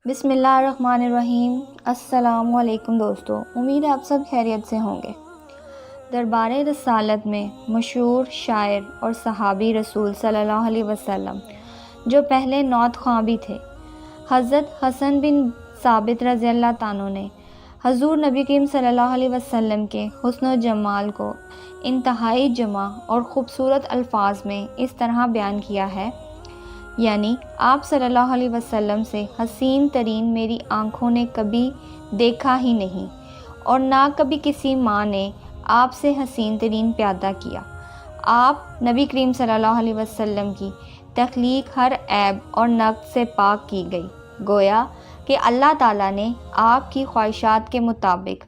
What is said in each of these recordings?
بسم اللہ الرحمن الرحیم۔ السلام علیکم دوستو، امید ہے آپ سب خیریت سے ہوں گے۔ دربار رسالت میں مشہور شاعر اور صحابی رسول صلی اللہ علیہ وسلم جو پہلے نعت خواں بھی تھے، حضرت حسن بن ثابت رضی اللہ عنہ نے حضور نبی کریم صلی اللہ علیہ وسلم کے حسن و جمال کو انتہائی جمع اور خوبصورت الفاظ میں اس طرح بیان کیا ہے، یعنی آپ صلی اللہ علیہ وسلم سے حسین ترین میری آنکھوں نے کبھی دیکھا ہی نہیں، اور نہ کبھی کسی ماں نے آپ سے حسین ترین پیدا کیا۔ آپ نبی کریم صلی اللہ علیہ وسلم کی تخلیق ہر عیب اور نقص سے پاک کی گئی، گویا کہ اللہ تعالیٰ نے آپ کی خواہشات کے مطابق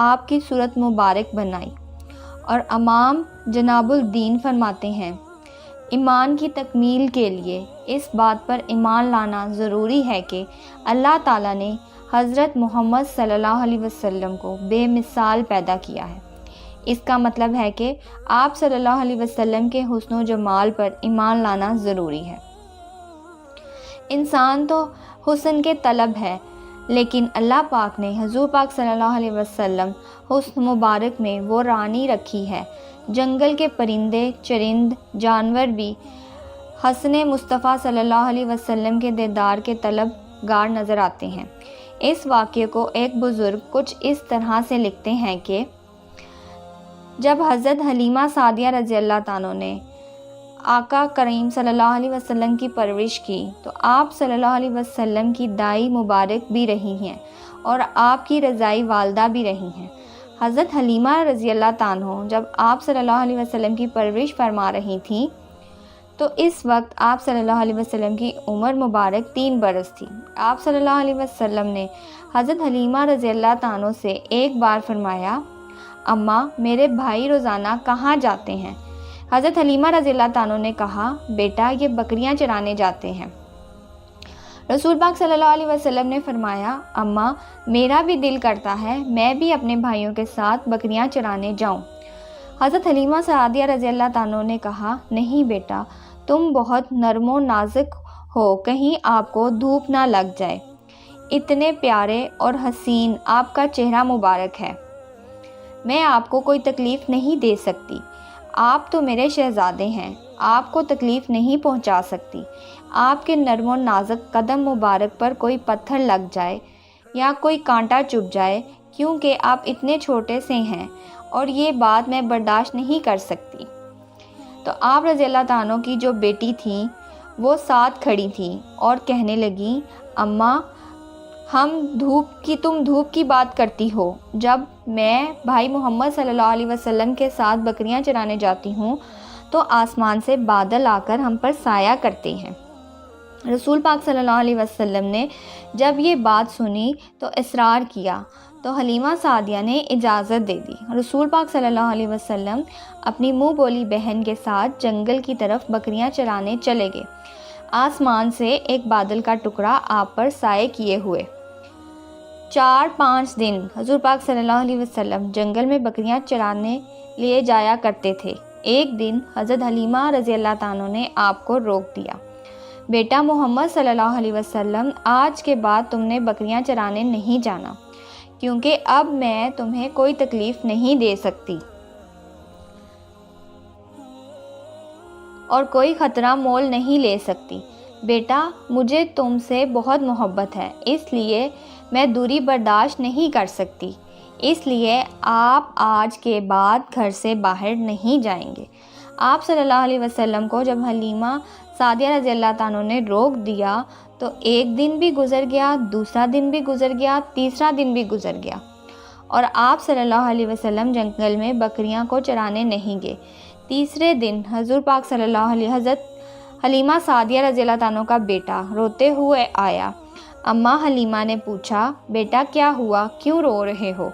آپ کی صورت مبارک بنائی۔ اور امام جناب الدین فرماتے ہیں، ایمان کی تکمیل کے لیے اس بات پر ایمان لانا ضروری ہے کہ اللہ تعالیٰ نے حضرت محمد صلی اللہ علیہ وسلم کو بے مثال پیدا کیا ہے۔ اس کا مطلب ہے کہ آپ صلی اللہ علیہ وسلم کے حسن و جمال پر ایمان لانا ضروری ہے۔ انسان تو حسن کے طلب ہے، لیکن اللہ پاک نے حضور پاک صلی اللہ علیہ وسلم حسن مبارک میں وہ رانی رکھی ہے۔ جنگل کے پرندے چرند جانور بھی حسن مصطفیٰ صلی اللہ علیہ وسلم کے دیدار کے طلب گار نظر آتے ہیں۔ اس واقعے کو ایک بزرگ کچھ اس طرح سے لکھتے ہیں کہ جب حضرت حلیمہ سعدیہ رضی اللہ عنہ نے آقا کریم صلی اللہ علیہ وسلم کی پرورش کی تو آپ صلی اللہ علیہ وسلم کی دائی مبارک بھی رہی ہیں اور آپ کی رضائی والدہ بھی رہی ہیں۔ حضرت حلیمہ رضی اللہ عنہ جب آپ صلی اللہ علیہ وسلم کی پرورش فرما رہی تھیں تو اس وقت آپ صلی اللہ علیہ وسلم کی عمر مبارک 3 برس تھی۔ آپ صلی اللہ علیہ وسلم نے حضرت حلیمہ رضی اللہ عنہ سے ایک بار فرمایا، اماں میرے بھائی روزانہ کہاں جاتے ہیں؟ حضرت حلیمہ رضی اللہ عنہ نے کہا، بیٹا یہ بکریاں چرانے جاتے ہیں۔ رسول پاک صلی اللہ علیہ وسلم نے فرمایا، اماں میرا بھی دل کرتا ہے میں بھی اپنے بھائیوں کے ساتھ بکریاں چرانے جاؤں۔ حضرت حلیمہ سعدیہ رضی اللہ عنہ نے کہا، نہیں بیٹا تم بہت نرم و نازک ہو، کہیں آپ کو دھوپ نہ لگ جائے، اتنے پیارے اور حسین آپ کا چہرہ مبارک ہے، میں آپ کو کوئی تکلیف نہیں دے سکتی، آپ تو میرے شہزادے ہیں، آپ کو تکلیف نہیں پہنچا سکتی، آپ کے نرم و نازک قدم مبارک پر کوئی پتھر لگ جائے یا کوئی کانٹا چبھ جائے، کیونکہ آپ اتنے چھوٹے سے ہیں اور یہ بات میں برداشت نہیں کر سکتی۔ تو آپ رضی اللہ عنہ کی جو بیٹی تھیں وہ ساتھ کھڑی تھیں اور کہنے لگیں، اماں تم دھوپ کی بات کرتی ہو، جب میں بھائی محمد صلی اللہ علیہ وسلم کے ساتھ بکریاں چرانے جاتی ہوں تو آسمان سے بادل آ کر ہم پر سایہ کرتے ہیں۔ رسول پاک صلی اللہ علیہ وسلم نے جب یہ بات سنی تو اصرار کیا تو حلیمہ سعدیہ نے اجازت دے دی۔ رسول پاک صلی اللہ علیہ وسلم اپنی منہ بولی بہن کے ساتھ جنگل کی طرف بکریاں چرانے چلے گئے، آسمان سے ایک بادل کا ٹکڑا آپ پر سائے کیے ہوئے۔ 4-5 دن حضور پاک صلی اللہ علیہ وسلم جنگل میں بکریاں چرانے لیے جایا کرتے تھے۔ ایک دن حضرت حلیمہ رضی اللہ عنہ نے آپ کو روک دیا، بیٹا محمد صلی اللہ علیہ وسلم آج کے بعد تم نے بکریاں چرانے نہیں جانا، کیونکہ اب میں تمہیں کوئی تکلیف نہیں دے سکتی اور کوئی خطرہ مول نہیں لے سکتی۔ بیٹا مجھے تم سے بہت محبت ہے، اس لیے میں دوری برداشت نہیں کر سکتی، اس لیے آپ آج کے بعد گھر سے باہر نہیں جائیں گے۔ آپ صلی اللہ علیہ وسلم کو جب حلیمہ سعدیہ رضی اللہ عنہ نے روک دیا تو ایک دن بھی گزر گیا، دوسرا دن بھی گزر گیا، تیسرا دن بھی گزر گیا، اور آپ صلی اللہ علیہ وسلم جنگل میں بکریاں کو چرانے نہیں گئے۔ تیسرے دن حضور پاک صلی اللہ علیہ حضرت حلیمہ سعدیہ رضی اللہ عنہ کا بیٹا روتے ہوئے آیا۔ اماں حلیمہ نے پوچھا، بیٹا کیا ہوا، کیوں رو رہے ہو؟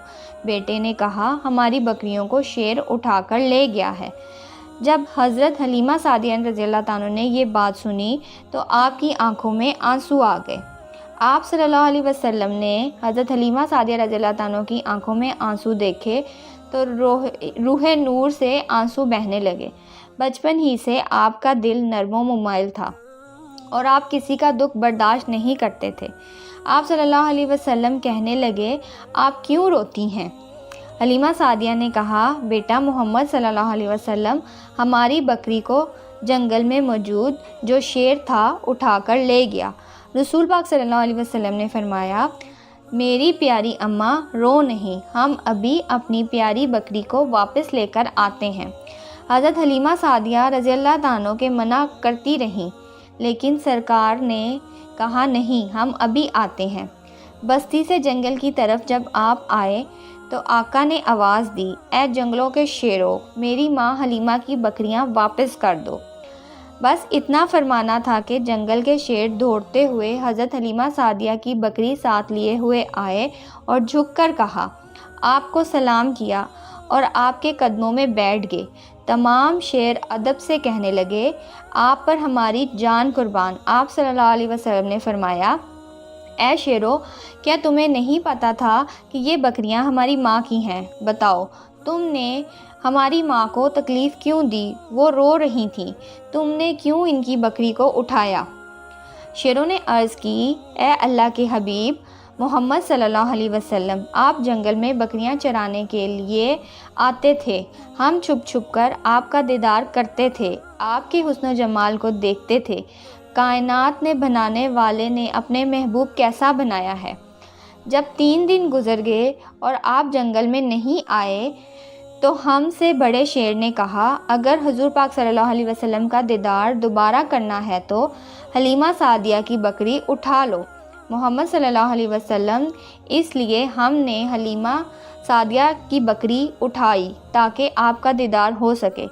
بیٹے نے کہا، ہماری بکریوں کو شیر اٹھا کر لے گیا ہے۔ جب حضرت حلیمہ سعدیہ رضی اللہ عنہ نے یہ بات سنی تو آپ کی آنکھوں میں آنسو آ گئے۔ آپ صلی اللہ علیہ وسلم نے حضرت حلیمہ سعدیہ رضی اللہ عنہ کی آنکھوں میں آنسو دیکھے تو روح نور سے آنسو بہنے لگے۔ بچپن ہی سے آپ کا دل نرم و ممائل تھا اور آپ کسی کا دکھ برداشت نہیں کرتے تھے۔ آپ صلی اللہ علیہ وسلم کہنے لگے، آپ کیوں روتی ہیں؟ حلیمہ سعدیہ نے کہا، بیٹا محمد صلی اللہ علیہ وسلم ہماری بکری کو جنگل میں موجود جو شیر تھا اٹھا کر لے گیا۔ رسول پاک صلی اللہ علیہ وسلم نے فرمایا، میری پیاری اماں رو نہیں، ہم ابھی اپنی پیاری بکری کو واپس لے کر آتے ہیں۔ حضرت حلیمہ سعدیہ رضی اللہ عنہ کے منع کرتی رہیں، لیکن سرکار نے کہا نہیں، ہم ابھی آتے ہیں۔ بستی سے جنگل کی طرف جب آپ آئے تو آقا نے آواز دی، اے جنگلوں کے شیروں، میری ماں حلیمہ کی بکریاں واپس کر دو۔ بس اتنا فرمانا تھا کہ جنگل کے شیر دوڑتے ہوئے حضرت حلیمہ سعدیہ کی بکری ساتھ لیے ہوئے آئے اور جھک کر کہا، آپ کو سلام کیا اور آپ کے قدموں میں بیٹھ گئے۔ تمام شیر ادب سے کہنے لگے، آپ پر ہماری جان قربان۔ آپ صلی اللہ علیہ وسلم نے فرمایا، اے شیرو، کیا تمہیں نہیں پتا تھا کہ یہ بکریاں ہماری ماں کی ہیں؟ بتاؤ، تم نے ہماری ماں کو تکلیف کیوں دی؟ وہ رو رہی تھیں، تم نے کیوں ان کی بکری کو اٹھایا؟ شیروں نے عرض کی، اے اللہ کے حبیب محمد صلی اللہ علیہ وسلم، آپ جنگل میں بکریاں چرانے کے لیے آتے تھے، ہم چھپ چھپ کر آپ کا دیدار کرتے تھے، آپ کے حسن و جمال کو دیکھتے تھے۔ کائنات نے بنانے والے نے اپنے محبوب کیسا بنایا ہے۔ جب 3 دن گزر گئے اور آپ جنگل میں نہیں آئے تو ہم سے بڑے شیر نے کہا، اگر حضور پاک صلی اللہ علیہ وسلم کا دیدار دوبارہ کرنا ہے تو حلیمہ سعدیہ کی بکری اٹھا لو۔ محمد صلی اللہ علیہ وسلم، اس لیے ہم نے حلیمہ سعدیہ کی بکری اٹھائی تاکہ آپ کا دیدار ہو سکے۔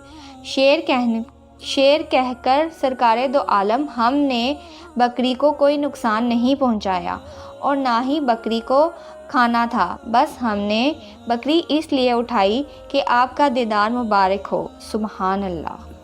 شیر کہہ کر سرکار دو عالم، ہم نے بکری کو کوئی نقصان نہیں پہنچایا اور نہ ہی بکری کو کھانا تھا، بس ہم نے بکری اس لیے اٹھائی کہ آپ کا دیدار مبارک ہو۔ سبحان اللہ۔